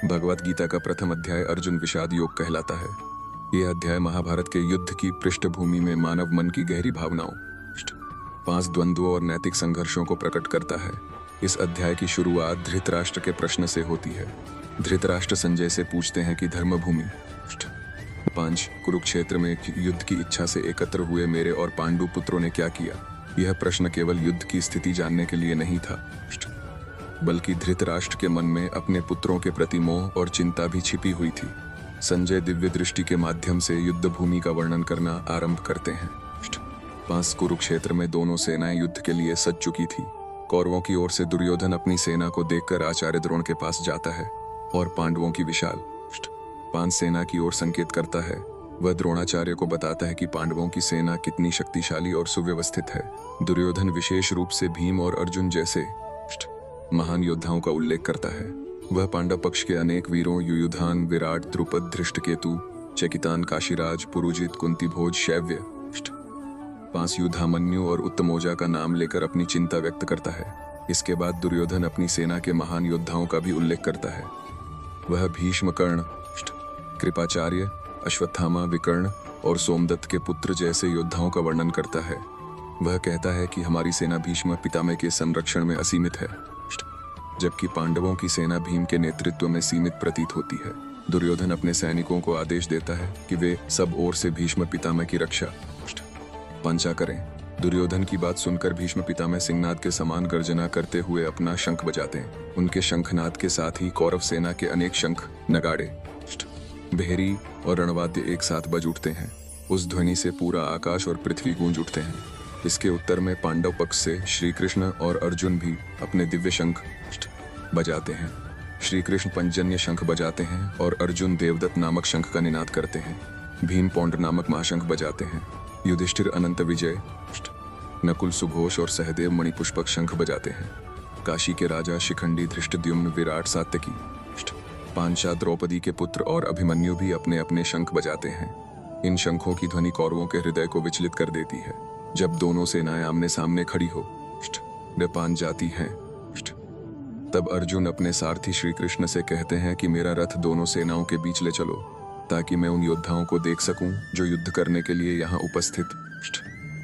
भगवत गीता का प्रथम अध्याय अर्जुन विषाद योग कहलाता है। यह अध्याय महाभारत के युद्ध की पृष्ठभूमि में मानव मन की गहरी भावनाओं, 5 द्वंद्वों और नैतिक संघर्षों को प्रकट करता है। इस अध्याय की शुरुआत धृतराष्ट्र के प्रश्न से होती है। धृतराष्ट्र संजय से पूछते हैं कि धर्मभूमि 5 कुरुक्षेत्र में युद्ध की इच्छा से एकत्र हुए मेरे और पांडु पुत्रों ने क्या किया। यह प्रश्न केवल युद्ध की स्थिति जानने के लिए नहीं था, बल्कि धृतराष्ट्र के मन में अपने पुत्रों के प्रति मोह और चिंता भी छिपी हुई थी। संजय दिव्य दृष्टि के माध्यम से युद्ध भूमि का वर्णन करना आरंभ करते हैं। 5 कुरुक्षेत्र में दोनों सेनाएं युद्ध के लिए सज चुकी थी। कौरवों की ओर से दुर्योधन अपनी सेना को देखकर आचार्य द्रोण के पास जाता है और पांडवों की विशाल 5 सेना की ओर संकेत करता है। वह द्रोणाचार्य को बताता है कि पांडवों की सेना कितनी शक्तिशाली और सुव्यवस्थित है। दुर्योधन विशेष रूप से भीम और अर्जुन जैसे महान योद्धाओं का उल्लेख करता है। वह पांडव पक्ष के अनेक वीरों युयुधान, विराट, द्रुपद, धृष्टकेतु, चेकितान, काशीराज, पुरुजित, कुंतीभोज, शैव्य 5 युद्धामन्यु और उत्तमौजा का नाम लेकर अपनी चिंता व्यक्त करता है। इसके बाद दुर्योधन अपनी सेना के महान योद्धाओं का भी उल्लेख करता है। वह भीष्म, कर्ण, कृपाचार्य, अश्वत्थामा, विकर्ण और सोमदत्त के पुत्र जैसे योद्धाओं का वर्णन करता है। वह कहता है कि हमारी सेना भीष्म पितामह के संरक्षण में असीमित है, जबकि पांडवों की सेना भीम के नेतृत्व में सीमित प्रतीत होती है। दुर्योधन अपने सैनिकों को आदेश देता है कि वे सब ओर से भीष्म पितामह की रक्षा पंचा करें। दुर्योधन की बात सुनकर भीष्म पितामह सिंहनाद के समान गर्जना करते हुए अपना शंख बजाते हैं। उनके शंखनाद के साथ ही कौरव सेना के अनेक शंख, नगाड़े, भेरी और रणवाद्य एक साथ बज उठते हैं। उस ध्वनि से पूरा आकाश और पृथ्वी गूंज उठते हैं। इसके उत्तर में पांडव पक्ष से श्री कृष्ण और अर्जुन भी अपने दिव्य शंख बजाते हैं। श्री कृष्ण पंचजन्य शंख बजाते हैं और अर्जुन देवदत्त नामक शंख का निनाद करते हैं। भीम पौंड नामक महाशंख बजाते हैं। युधिष्ठिर अनंत विजय, नकुल सुघोष और सहदेव मणिपुष्पक शंख बजाते हैं। काशी के राजा शिखंडी, धृष्टद्युम्न, विराट, सात्यकी, पांचा, द्रौपदी के पुत्र और अभिमन्यु भी अपने अपने शंख बजाते हैं। इन शंखों की ध्वनि कौरवों के हृदय को विचलित कर देती है। जब दोनों सेनाएं आमने सामने खड़ी हो पान जाती हैं, तब अर्जुन अपने सारथी श्री कृष्ण से कहते हैं कि मेरा रथ दोनों सेनाओं के बीच ले चलो, ताकि मैं उन योद्धाओं को देख सकूं जो युद्ध करने के लिए यहाँ उपस्थित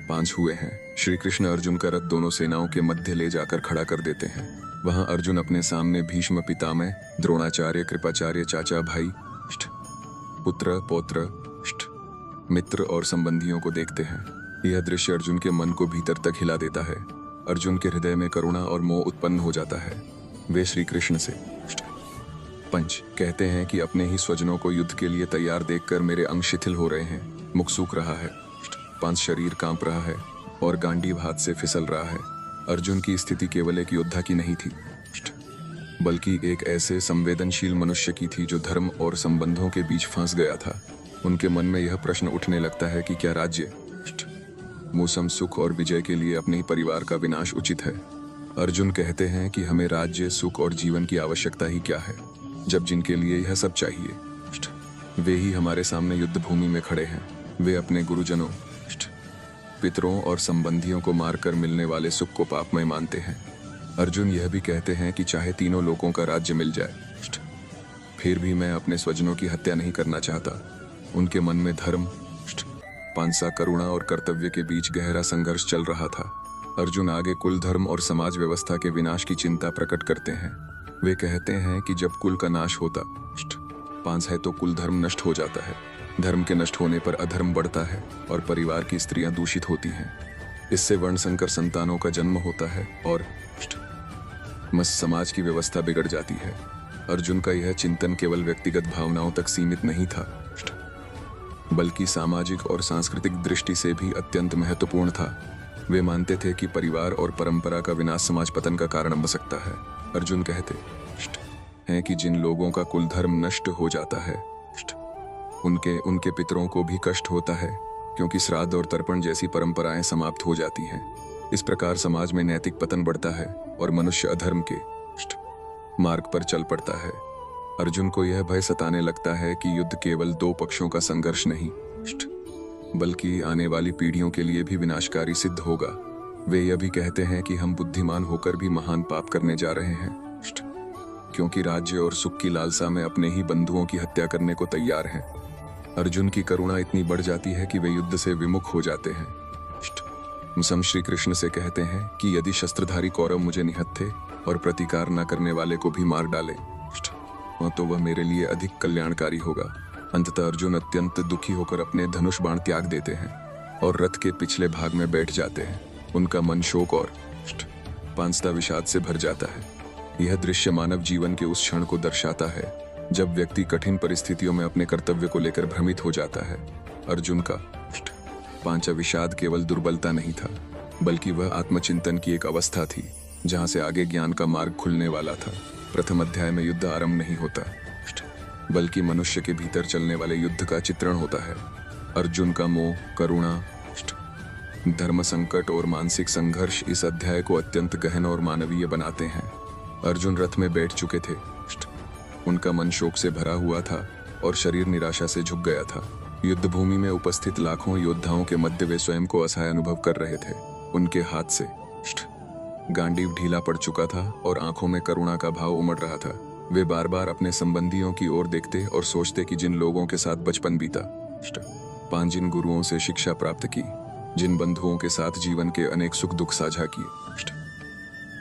5 हुए हैं। श्री कृष्ण अर्जुन का रथ दोनों सेनाओं के मध्य ले जाकर खड़ा कर देते हैं। वहां अर्जुन अपने सामने भीष्म पितामह, द्रोणाचार्य, कृपाचार्य, चाचा, भाई, पुत्र, पौत्र, मित्र और संबंधियों को देखते हैं। यह दृश्य अर्जुन के मन को भीतर तक हिला देता है। अर्जुन के हृदय में करुणा और मोह उत्पन्न हो जाता है। वे श्री कृष्ण से पंच कहते हैं कि अपने ही स्वजनों को युद्ध के लिए तैयार देखकर मेरे अंग शिथिल हो रहे हैं, मुख सूख रहा है, 5 शरीर कांप रहा है और गांडीव हाथ से फिसल रहा है। अर्जुन की स्थिति केवल एक योद्धा की नहीं थी, बल्कि एक ऐसे संवेदनशील मनुष्य की थी जो धर्म और संबंधों के बीच फंस गया था। उनके मन में यह प्रश्न उठने लगता है कि क्या राज्य, मौसम, सुख और विजय के लिए अपने ही परिवार का विनाश उचित है। अर्जुन कहते हैं कि हमें राज्य, सुख और जीवन की आवश्यकता ही क्या है, जब जिनके लिए यह सब चाहिए वे ही हमारे सामने युद्ध भूमि में खड़े हैं। वे अपने गुरुजनों, पितरों और संबंधियों को मारकर मिलने वाले सुख को पापमय मानते हैं। अर्जुन यह भी कहते हैं कि चाहे तीनों लोकों का राज्य मिल जाए, फिर भी मैं अपने स्वजनों की हत्या नहीं करना चाहता। उनके मन में धर्म, पांसा, करुणा और कर्तव्य के बीच गहरा संघर्ष चल रहा था। अर्जुन आगे कुल, धर्म और समाज व्यवस्था के विनाश की चिंता प्रकट करते हैं। वे कहते हैं कि जब कुल का नाश होता पांस है तो कुल धर्म नष्ट हो जाता है। धर्म के नष्ट होने पर अधर्म बढ़ता है और परिवार की स्त्रियां दूषित होती हैं। इससे वर्णसंकर संतानों का जन्म होता है और समाज की व्यवस्था बिगड़ जाती है। अर्जुन का यह चिंतन केवल व्यक्तिगत भावनाओं तक सीमित नहीं था, बल्कि सामाजिक और सांस्कृतिक दृष्टि से भी अत्यंत महत्वपूर्ण था। वे मानते थे कि परिवार और परंपरा का विनाश समाज पतन का कारण बन सकता है। अर्जुन कहते हैं कि जिन लोगों का कुल धर्म नष्ट हो जाता है, उनके पितरों को भी कष्ट होता है, क्योंकि श्राद्ध और तर्पण जैसी परंपराएं समाप्त हो जाती हैं। इस प्रकार समाज में नैतिक पतन बढ़ता है और मनुष्य अधर्म के मार्ग पर चल पड़ता है। अर्जुन को यह भय सताने लगता है कि युद्ध केवल 2 पक्षों का संघर्ष नहीं, बल्कि आने वाली पीढ़ियों के लिए भी विनाशकारी सिद्ध होगा। वे यह भी कहते हैं कि हम बुद्धिमान होकर भी महान पाप करने जा रहे हैं। क्योंकि राज्य और सुख की लालसा में अपने ही बंधुओं की हत्या करने को तैयार हैं। अर्जुन की करुणा इतनी बढ़ जाती है कि वे युद्ध से विमुख हो जाते हैं। सम श्री कृष्ण से कहते हैं कि यदि शस्त्रधारी कौरव मुझे निहत्थे और प्रतिकार न करने वाले को भी मार डाले तो वह मेरे लिए अधिक कल्याणकारी होगा। अंततः अर्जुन अत्यंत दुखी होकर अपने धनुष बाण त्याग देते हैं और रथ के पिछले भाग में बैठ जाते हैं। उनका मन शोक और पांचता विषाद से भर जाता है। यह दृश्य मानव जीवन के उस क्षण को दर्शाता है जब व्यक्ति कठिन परिस्थितियों में अपने कर्तव्य को लेकर भ्रमित हो जाता है। अर्जुन का पांचा विषाद केवल दुर्बलता नहीं था, बल्कि वह आत्मचिंतन की एक अवस्था थी जहां से आगे ज्ञान का मार्ग खुलने वाला था। प्रथम अध्याय में युद्ध आरंभ नहीं होता, बल्कि मनुष्य के भीतर चलने वाले युद्ध का चित्रण होता है। अर्जुन का मोह, करुणा, धर्म संकट और मानसिक संघर्ष इस अध्याय को अत्यंत गहन और मानवीय बनाते हैं। अर्जुन रथ में बैठ चुके थे। उनका मन शोक से भरा हुआ था और शरीर निराशा से झुक गया था। युद्ध भूमि में उपस्थित लाखों योद्धाओं के मध्य वे स्वयं को असहाय अनुभव कर रहे थे। उनके हाथ से गांडीव ढीला पड़ चुका था और आंखों में करुणा का भाव उमड़ रहा था। वे बार बार अपने संबंधियों की ओर देखते और सोचते कि जिन लोगों के साथ बचपन बीता, जिन गुरुओं से शिक्षा प्राप्त की, जिन बंधुओं के साथ जीवन के अनेक सुख दुख साझा किए,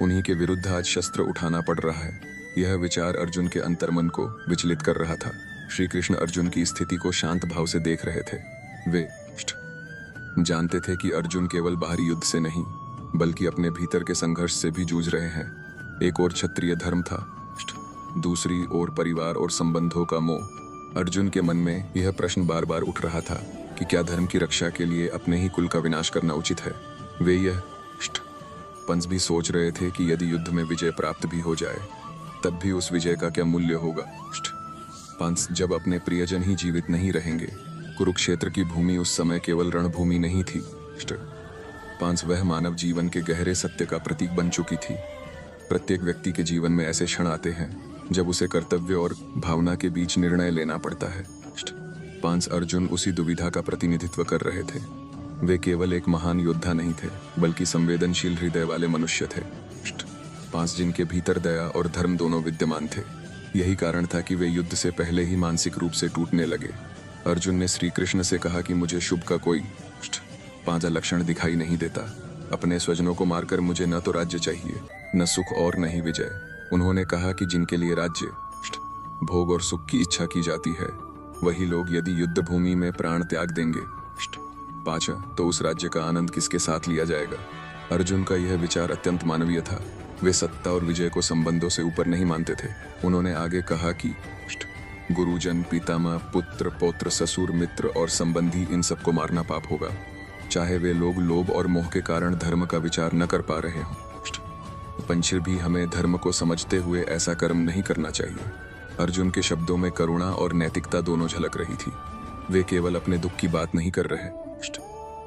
उन्हीं के विरुद्ध आज शस्त्र उठाना पड़ रहा है। यह विचार अर्जुन के अंतर्मन को विचलित कर रहा था। श्री कृष्ण अर्जुन की स्थिति को शांत भाव से देख रहे थे। वे जानते थे कि अर्जुन केवल बाहरी युद्ध से नहीं, बल्कि अपने भीतर के संघर्ष से भी जूझ रहे हैं। एक और क्षत्रिय धर्म था, दूसरी ओर परिवार और संबंधों का मोह। अर्जुन के मन में यह प्रश्न बार बार उठ रहा था कि क्या धर्म की रक्षा के लिए अपने ही कुल का विनाश करना उचित है। वे यह पंच भी सोच रहे थे कि यदि युद्ध में विजय प्राप्त भी हो जाए, तब भी उस विजय का क्या मूल्य होगा। पंच जब अपने प्रियजन ही जीवित नहीं रहेंगे। कुरुक्षेत्र की भूमि उस समय केवल रणभूमि नहीं थी, पांच वह मानव जीवन के गहरे सत्य का प्रतीक बन चुकी थी। प्रत्येक व्यक्ति के जीवन में ऐसे क्षण आते हैं जब उसे कर्तव्य और भावना के बीच निर्णय लेना पड़ता है। पांच अर्जुन उसी दुविधा का प्रतिनिधित्व कर रहे थे। वे केवल एक महान योद्धा नहीं थे, बल्कि संवेदनशील हृदय वाले मनुष्य थे। पांच जिनके भीतर दया और धर्म दोनों विद्यमान थे। यही कारण था कि वे युद्ध से पहले ही मानसिक रूप से टूटने लगे। अर्जुन ने श्री कृष्ण से कहा कि मुझे शुभ का कोई पांचा लक्षण दिखाई नहीं देता। अपने स्वजनों को मारकर मुझे न तो राज्य चाहिए, न सुख और न ही विजय। उन्होंने कहा कि जिनके लिए राज्य, भोग और सुख की इच्छा की जाती है, वही लोग यदि युद्ध भूमि में प्राण त्याग देंगे पांचा, तो उस राज्य का आनंद किसके साथ लिया जाएगा। अर्जुन का यह विचार अत्यंत मानवीय था। वे सत्ता और विजय को संबंधों से ऊपर नहीं मानते थे। उन्होंने आगे कहा कि गुरुजन, पितामह, पुत्र, पौत्र, ससुर, मित्र और संबंधी, इन सबको मारना पाप होगा, चाहे वे लोग लोभ और मोह के कारण धर्म का विचार न कर पा रहे हों। पंचर भी हमें धर्म को समझते हुए ऐसा कर्म नहीं करना चाहिए। अर्जुन के शब्दों में करुणा और नैतिकता दोनों झलक रही थी। वे केवल अपने दुख की बात नहीं कर रहे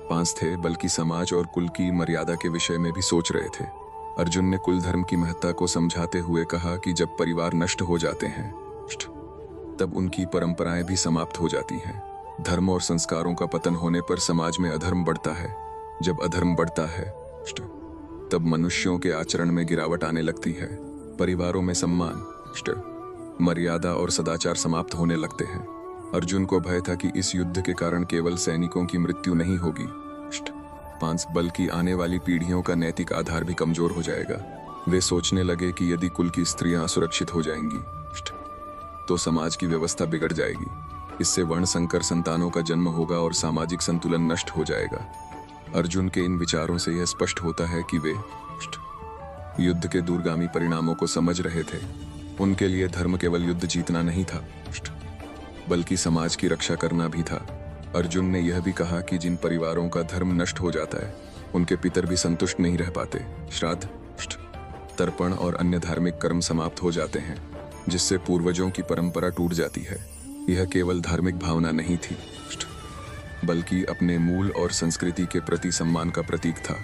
पांच थे, बल्कि समाज और कुल की मर्यादा के विषय में भी सोच रहे थे। अर्जुन ने कुल धर्म की महत्ता को समझाते हुए कहा कि जब परिवार नष्ट हो जाते हैं, तब उनकी परंपराएं भी समाप्त हो जाती हैं। धर्म और संस्कारों का पतन होने पर समाज में अधर्म बढ़ता है। जब अधर्म बढ़ता है, तब मनुष्यों के आचरण में गिरावट आने लगती है। परिवारों में सम्मान, मर्यादा और सदाचार समाप्त होने लगते हैं। अर्जुन को भय था कि इस युद्ध के कारण केवल सैनिकों की मृत्यु नहीं होगी पांच, बल्कि आने वाली पीढ़ियों का नैतिक आधार भी कमजोर हो जाएगा। वे सोचने लगे कि यदि कुल की स्त्रियां असुरक्षित हो जाएंगी, तो समाज की व्यवस्था बिगड़ जाएगी। इससे वर्ण संकर संतानों का जन्म होगा और सामाजिक संतुलन नष्ट हो जाएगा। अर्जुन के इन विचारों से यह स्पष्ट होता है कि वे युद्ध के दूरगामी परिणामों को समझ रहे थे। उनके लिए धर्म केवल युद्ध जीतना नहीं था, बल्कि समाज की रक्षा करना भी था। अर्जुन ने यह भी कहा कि जिन परिवारों का धर्म नष्ट हो जाता है, उनके पितर भी संतुष्ट नहीं रह पाते। श्राद्ध, तर्पण और अन्य धार्मिक कर्म समाप्त हो जाते हैं, जिससे पूर्वजों की परंपरा टूट जाती है। यह केवल धार्मिक भावना नहीं थी, बल्कि अपने मूल और संस्कृति के प्रति सम्मान का प्रतीक था।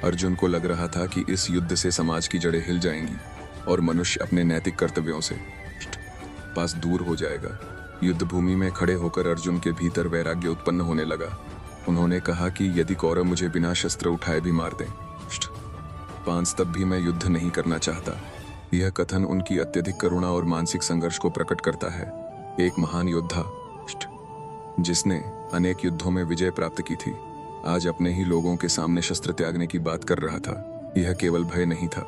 अर्जुन को लग रहा था कि इस युद्ध से समाज की जड़ें हिल जाएंगी और मनुष्य अपने नैतिक कर्तव्यों से पास दूर हो जाएगा। युद्ध भूमि में खड़े होकर अर्जुन के भीतर वैराग्य उत्पन्न होने लगा। उन्होंने कहा कि यदि कौरव मुझे बिना शस्त्र उठाए भी मार दें पांच, तब भी मैं युद्ध नहीं करना चाहता। यह कथन उनकी अत्यधिक करुणा और मानसिक संघर्ष को प्रकट करता है। एक महान योद्धा जिसने अनेक युद्धों में विजय प्राप्त की थी, आज अपने ही लोगों के सामने शस्त्र त्यागने की बात कर रहा था। यह केवल भय नहीं था,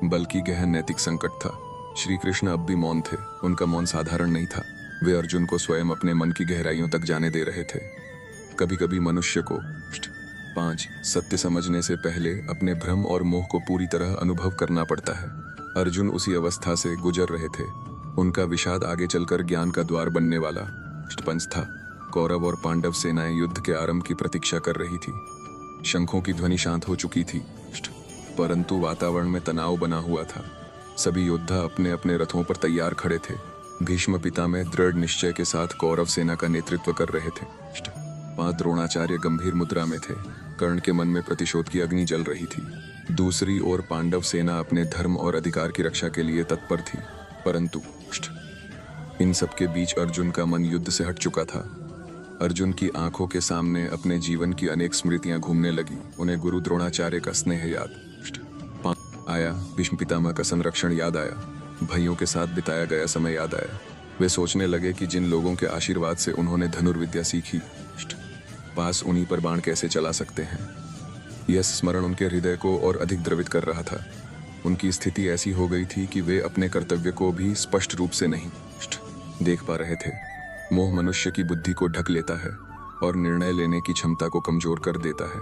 बल्कि गहन नैतिक संकट था। श्री कृष्ण अब भी मौन थे। उनका मौन साधारण नहीं था। वे अर्जुन को स्वयं अपने मन की गहराइयों तक जाने दे रहे थे। कभी कभी मनुष्य को 5 सत्य समझने से पहले अपने भ्रम और मोह को पूरी तरह अनुभव करना पड़ता है। अर्जुन उसी अवस्था से गुजर रहे थे। उनका विषाद आगे चलकर ज्ञान का द्वार बनने वाला पंच था। कौरव और पांडव सेनाएं युद्ध के आरंभ की प्रतीक्षा कर रही थी। शंखों की ध्वनि शांत हो चुकी थी, परंतु वातावरण में तनाव बना हुआ था। सभी योद्धा अपने अपने रथों पर तैयार खड़े थे। भीष्म पितामह दृढ़ निश्चय के साथ कौरव सेना का नेतृत्व कर रहे थे। 5 द्रोणाचार्य गंभीर मुद्रा में थे। कर्ण के मन में प्रतिशोध की अग्नि जल रही थी। दूसरी ओर पांडव सेना अपने धर्म और अधिकार की रक्षा के लिए तत्पर थी। परंतु इन सब के बीच अर्जुन का मन युद्ध से हट चुका था। अर्जुन की आंखों के सामने अपने जीवन की अनेक स्मृतियां घूमने लगी। उन्हें गुरु द्रोणाचार्य का स्नेह याद आया, भीष्म पितामह का संरक्षण याद आया, भाइयों के साथ बिताया गया समय याद आया। वे सोचने लगे कि जिन लोगों के आशीर्वाद से उन्होंने धनुर्विद्या सीखी, पास उन्हीं पर बाण कैसे चला सकते हैं। यह स्मरण उनके हृदय को और अधिक द्रवित कर रहा था। उनकी स्थिति ऐसी हो गई थी कि वे अपने कर्तव्य को भी स्पष्ट रूप से नहीं देख पा रहे थे। मोह मनुष्य की बुद्धि को ढक लेता है और निर्णय लेने की क्षमता को कमजोर कर देता है।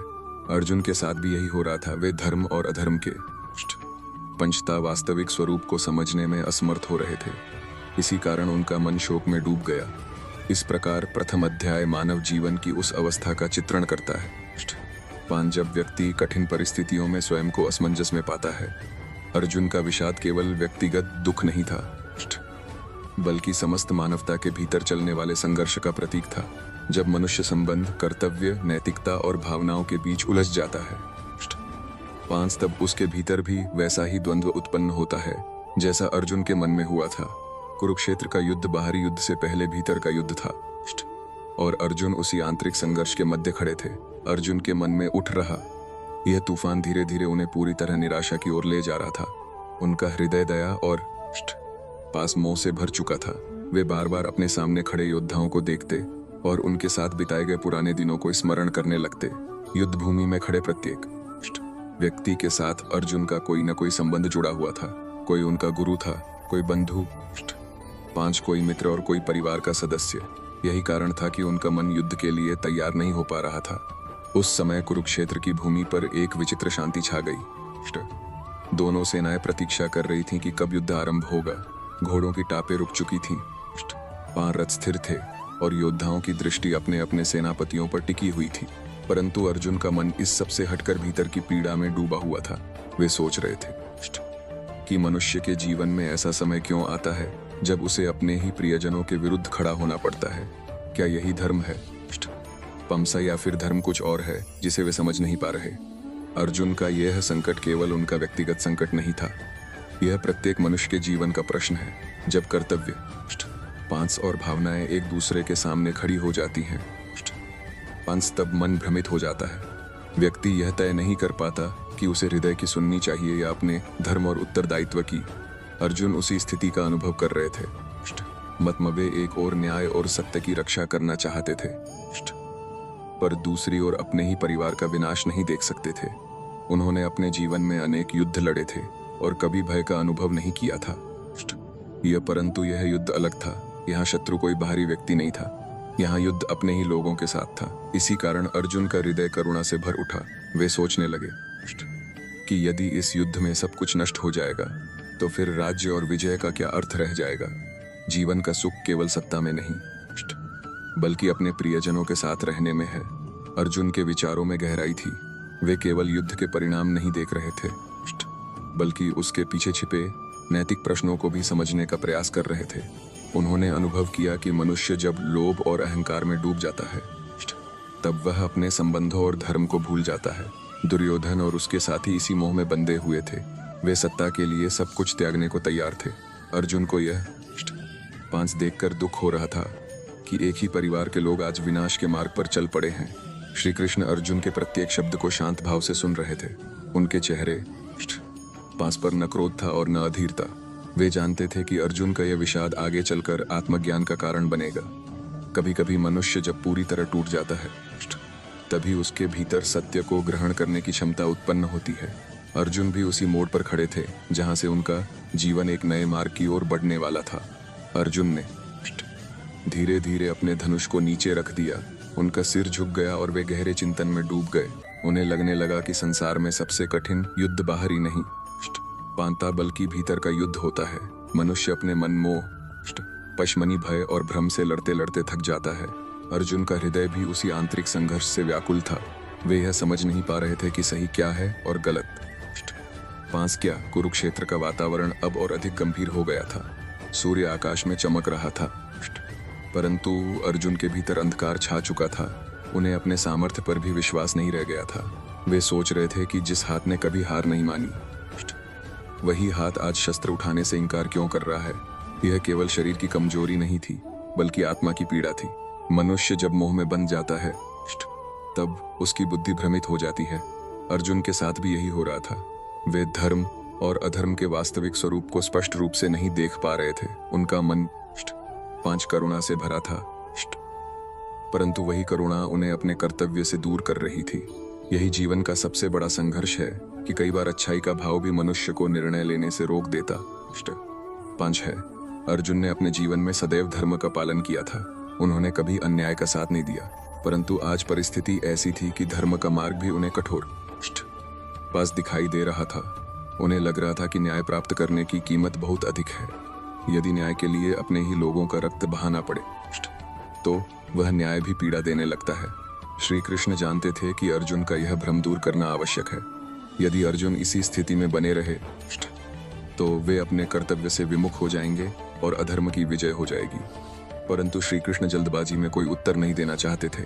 अर्जुन के साथ भी यही हो रहा था। वे धर्म और अधर्म के पंचता वास्तविक स्वरूप को समझने में असमर्थ हो रहे थे। इसी कारण उनका मन शोक में डूब गया। इस प्रकार प्रथम अध्याय मानव जीवन की उस अवस्था का चित्रण करता है जब व्यक्ति कठिन परिस्थितियों में स्वयं को असमंजस में पाता है। अर्जुन का विषाद केवल व्यक्तिगत दुख नहीं था, बल्कि समस्त मानवता के भीतर चलने वाले संघर्ष का प्रतीक था। जब मनुष्य संबंध, कर्तव्य, नैतिकता और भावनाओं के बीच उलझ जाता है, 5 तब उसके भीतर भी वैसा ही द्वंद्व उत्पन्न होता है जैसा अर्जुन के मन में हुआ था। कुरुक्षेत्र का युद्ध बाहरी युद्ध से पहले भीतर का युद्ध था, और अर्जुन उसी आंतरिक संघर्ष के मध्य खड़े थे। अर्जुन के मन में उठ रहा यह तूफान धीरे धीरे उन्हें पूरी तरह निराशा की ओर ले जा रहा था। उनका हृदय दया और पास मोह से भर चुका था। वे बार बार अपने सामने खड़े योद्धाओं को देखते और उनके साथ बिताए गए पुराने दिनों को स्मरण करने लगते। युद्ध भूमि में खड़े प्रत्येक व्यक्ति के साथ अर्जुन का कोई न कोई संबंध जुड़ा हुआ था। कोई उनका गुरु था, कोई बंधु, 5 कोई मित्र और कोई परिवार का सदस्य। यही कारण था कि उनका मन युद्ध के लिए तैयार नहीं हो पा रहा था। उस समय कुरुक्षेत्र की भूमि पर एक विचित्र शांति छा गई। दोनों सेनाएं प्रतीक्षा कर रही थीं कि कब युद्ध आरंभ होगा। घोड़ों की टापें रुक चुकी थीं, 5 रथ स्थिर थे और योद्धाओं की दृष्टि अपने अपने सेनापतियों पर टिकी हुई थी। परंतु अर्जुन का मन इस सब से हटकर भीतर की पीड़ा में डूबा हुआ था। वे सोच रहे थे कि मनुष्य के जीवन में ऐसा समय क्यों आता है जब उसे अपने ही प्रियजनों के विरुद्ध खड़ा होना पड़ता है। क्या यही धर्म है, पमसा, या फिर धर्म कुछ और है जिसे वे समझ नहीं पा रहे। अर्जुन का यह संकट केवल उनका व्यक्तिगत संकट नहीं था, यह प्रत्येक मनुष्य के जीवन का प्रश्न है। जब कर्तव्य, 5 और भावनाएं एक दूसरे के सामने खड़ी हो जाती हैं, 5 तब मन भ्रमित हो जाता है। व्यक्ति यह तय नहीं कर पाता कि उसे हृदय की सुननी चाहिए या अपने धर्म और उत्तरदायित्व की। अर्जुन उसी स्थिति का अनुभव कर रहे थे। वे एक और न्याय और सत्य की रक्षा करना चाहते थे, पर दूसरी ओर अपने ही परिवार का विनाश नहीं देख सकते थे। उन्होंने अपने जीवन में अनेक युद्ध लड़े थे और कभी भय का अनुभव नहीं किया था। परंतु यह युद्ध अलग था। यहाँ शत्रु कोई बाहरी व्यक्ति नहीं था, यहाँ युद्ध अपने ही लोगों के साथ था। इसी कारण अर्जुन का हृदय करुणा से भर उठा। वे सोचने लगे कि यदि इस युद्ध में सब कुछ नष्ट हो जाएगा तो फिर राज्य और विजय का क्या अर्थ रह जाएगा। जीवन का सुख केवल सत्ता में नहीं, बल्कि अपने प्रियजनों के साथ रहने में है। अर्जुन के विचारों में गहराई थी। वे केवल युद्ध के परिणाम नहीं देख रहे थे, बल्कि उसके पीछे छिपे नैतिक प्रश्नों को भी समझने का प्रयास कर रहे थे। उन्होंने अनुभव किया कि मनुष्य जब लोभ और अहंकार में डूब जाता है, तब वह अपने संबंधों और धर्म को भूल जाता है। दुर्योधन और उसके साथी इसी मोह में बंधे हुए थे। वे सत्ता के लिए सब कुछ त्यागने को तैयार थे। अर्जुन को यह 5 देखकर दुख हो रहा था कि एक ही परिवार के लोग आज विनाश के मार्ग पर चल पड़े हैं। श्री कृष्ण अर्जुन के प्रत्येक शब्द को शांत भाव से सुन रहे थे। उनके चेहरे पास पर न क्रोध था और न अधीरता। वे जानते थे कि अर्जुन का यह विषाद आगे चलकर आत्मज्ञान का कारण बनेगा। कभी कभी मनुष्य जब पूरी तरह टूट जाता है तभी उसके भीतर सत्य को ग्रहण करने की क्षमता उत्पन्न होती है। अर्जुन भी उसी मोड़ पर खड़े थे जहां से उनका जीवन एक नए मार्ग की ओर बढ़ने वाला था। अर्जुन ने धीरे धीरे अपने धनुष को नीचे रख दिया। उनका सिर झुक गया और वे गहरे चिंतन में डूब गए। उन्हें लगने लगा कि संसार में सबसे कठिन युद्ध बाहरी नहीं पांता बल्कि भीतर का युद्ध होता है। मनुष्य अपने मन मोह पशमनी भय और भ्रम से लड़ते लड़ते थक जाता है। अर्जुन का हृदय भी उसी आंतरिक संघर्ष से व्याकुल था। वे यह समझ नहीं पा रहे थे कि सही क्या है और गलत। पास क्या कुरुक्षेत्र का वातावरण अब और अधिक गंभीर हो गया था। सूर्य आकाश में चमक रहा था, परंतु अर्जुन के भीतर अंधकार छा चुका था। उन्हें अपने सामर्थ्य पर भी विश्वास नहीं रह गया था। वे सोच रहे थे कि जिस हाथ ने कभी हार नहीं मानी, वही हाथ आज शस्त्र उठाने से इनकार क्यों कर रहा है। यह केवल शरीर की कमजोरी नहीं थी, बल्कि आत्मा की पीड़ा थी। मनुष्य जब मोह में बंध जाता है तब उसकी बुद्धि भ्रमित हो जाती है। अर्जुन के साथ भी यही हो रहा था। वे धर्म और अधर्म के वास्तविक स्वरूप को स्पष्ट रूप से नहीं देख पा रहे थे। उनका मन पांच करुणा से भरा था, परंतु वही करुणा उन्हें अपने कर्तव्य से दूर कर रही थी। यही जीवन का सबसे बड़ा संघर्ष है कि कई बार अच्छाई का भाव भी मनुष्य को निर्णय लेने से रोक देता। पांच है, अर्जुन ने अपने जीवन में सदैव धर्म का पालन किया था। उन्होंने कभी अन्याय का साथ नहीं दिया, परंतु आज परिस्थिति ऐसी थी कि धर्म का मार्ग भी उन्हें कठोर पास दिखाई दे रहा था। उन्हें लग रहा था कि न्याय प्राप्त करने की कीमत बहुत अधिक है। यदि न्याय के लिए अपने ही लोगों का रक्त बहाना पड़े तो वह न्याय भी पीड़ा देने लगता है। श्री कृष्ण जानते थे कि अर्जुन का यह भ्रम दूर करना आवश्यक है। यदि अर्जुन इसी स्थिति में बने रहे तो वे अपने कर्तव्य से विमुख हो जाएंगे और अधर्म की विजय हो जाएगी। परंतु श्री कृष्ण जल्दबाजी में कोई उत्तर नहीं देना चाहते थे।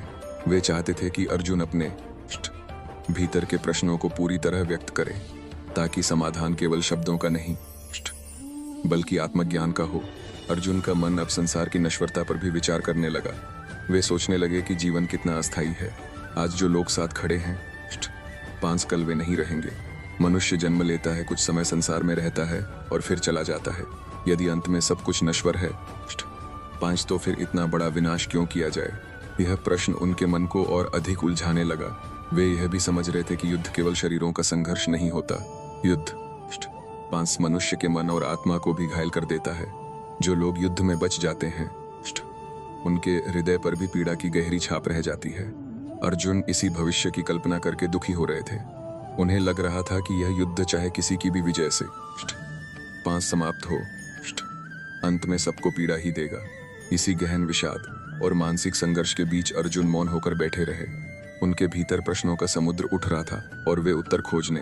वे चाहते थे कि अर्जुन अपने भीतर के प्रश्नों को पूरी तरह व्यक्त करे, ताकि समाधान केवल शब्दों का नहीं बल्कि आत्मज्ञान का हो। अर्जुन का मन अब संसार की नश्वरता पर भी विचार करने लगा। वे सोचने लगे कि जीवन कितना अस्थायी है। आज जो लोग साथ खड़े हैं, 5 कल वे नहीं रहेंगे। मनुष्य जन्म लेता है, कुछ समय संसार में रहता है और फिर चला जाता है। यदि अंत में सब कुछ नश्वर है, 5 तो फिर इतना बड़ा विनाश क्यों किया जाए। यह प्रश्न उनके मन को और अधिक उलझाने लगा। वे यह भी समझ रहे थे कि युद्ध केवल शरीरों का संघर्ष नहीं होता। युद्ध 5 मनुष्य के मन और आत्मा को भी घायल कर देता है। जो लोग युद्ध में बच जाते हैं, उनके हृदय पर भी पीड़ा की गहरी छाप रह जाती है। अर्जुन इसी भविष्य की कल्पना करके दुखी हो रहे थे। उन्हें लग रहा था कि यह युद्ध चाहे किसी की भी विजय से 5 समाप्त हो, अंत में सबको पीड़ा ही देगा। इसी गहन विषाद और मानसिक संघर्ष के बीच अर्जुन मौन होकर बैठे रहे। उनके भीतर प्रश्नों का समुद्र उठ रहा था और वे उत्तर खोजने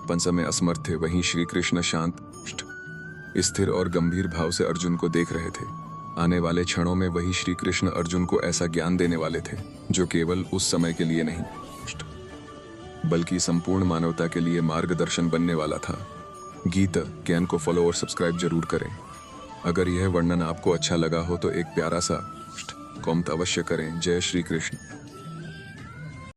पंच में असमर्थ थे। वहीं श्री कृष्ण शांत, स्थिर और गंभीर भाव से अर्जुन को देख रहे थे। आने वाले क्षणों में वही श्री कृष्ण अर्जुन को ऐसा ज्ञान देने वाले थे जो केवल उस समय के लिए नहीं बल्कि संपूर्ण मानवता के लिए मार्गदर्शन बनने वाला था। गीता ज्ञान को फॉलो और सब्सक्राइब जरूर करें। अगर यह वर्णन आपको अच्छा लगा हो तो एक प्यारा सा कमेंट अवश्य करें। जय श्री कृष्ण।